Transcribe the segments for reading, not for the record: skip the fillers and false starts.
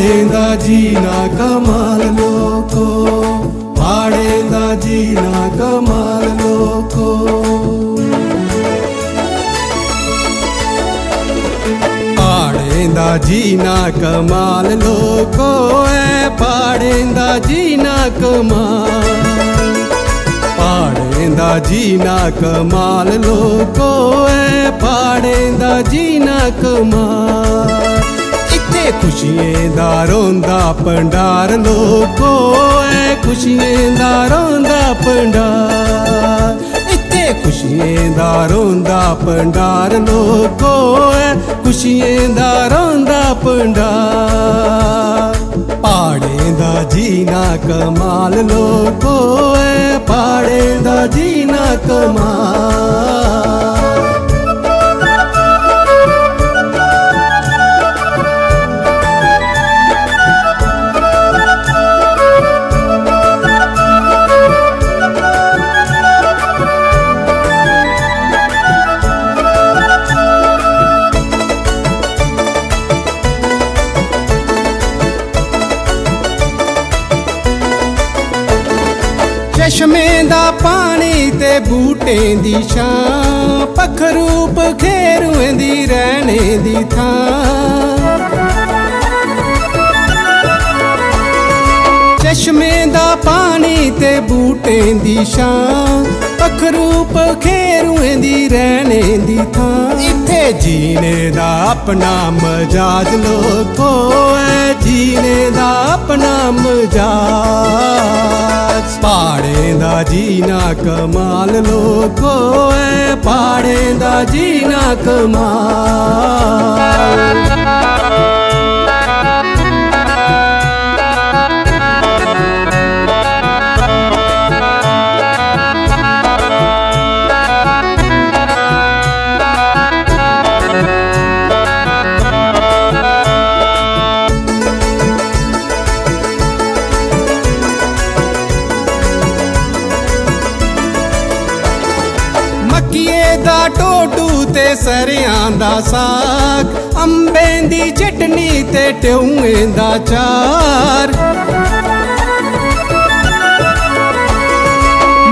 पाड़ेंदा जी ना कमाल लोको, पाड़ेंदा जी ना कमाल लोको। पाड़ेंदा जी ना कमाल लोको है, पाड़ेंदा जी ना कमाल, पाड़ेंदा जी ना कमाल लोको है, पाड़ेंदा जी ना कमाल। इत्थे खुशियें दा रोंदा भंडार लोको है, खुशियें दा रोंदा भंडार। इत्थे खुशियें दा रोंदा भंडार लोको है, खुशियें दा रोंदा भंडार। पाड़ेंदा जी ना कमाल लोको है, पाड़ेंदा जी ना कमाल। चश्मे दा पानी ते बूटें दी छां, पक्खरू पखेरुएं दी रहने दी थां। चश्मे दा पानी ते बूटें दी छां, पक्खरू पखेरुएं दी रहने दी थां। इत्थे जीने दा अपना मजाज लोको है, जीने दा अपना मजाज। पाड़ेंदा जी ना कमाल लोको है, पाड़ेंदा जी ना कमाल। मक्किए दा टोटू ते सरियां दा साग, अंबें दी चटनी ते ट्यूएं दा चार।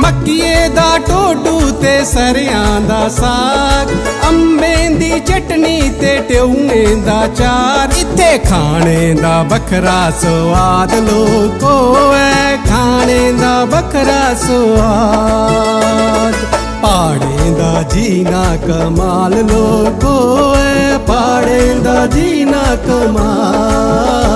मक्किए दा टोटू ते सरियां दा साग, अंबें दी चटनी ते ट्यूएं दा चार। इत्थे खाने दा बखरा स्वाद लोको है, खाने दा बखरा स्वाद। पाड़ेंदा जी ना कमाल लोको है, पाड़ेंदा जी ना कमाल।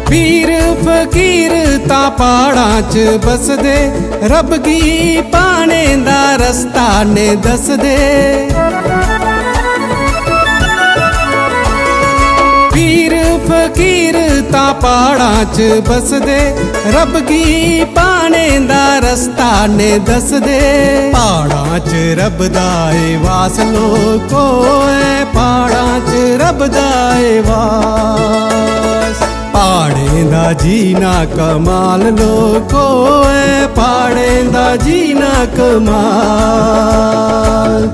पीर फकीर ता पहाड़ां च बसदे, रब गी पाने दा रस्ता ने दसदे। पीर फकीर ता पहाड़ां च बसदे, रब गी पाने दा रस्ता ने दसदे। पहाड़ां च रब दा वास लोको है, पहाड़ां च रब दा वास। पाड़ेंदा जी ना कमाल लोको है, पाड़ेंदा जी ना कमाल।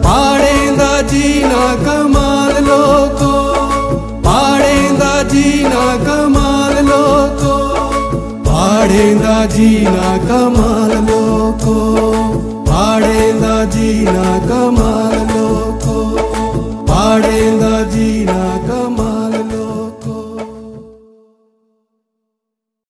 पाड़ेंदा जी ना कमाल लोको, पाड़ेंदा जी ना कमाल लोको, पाड़ेंदा जी ना कमाल लोको, पाड़ेंदा जी ना कमाल।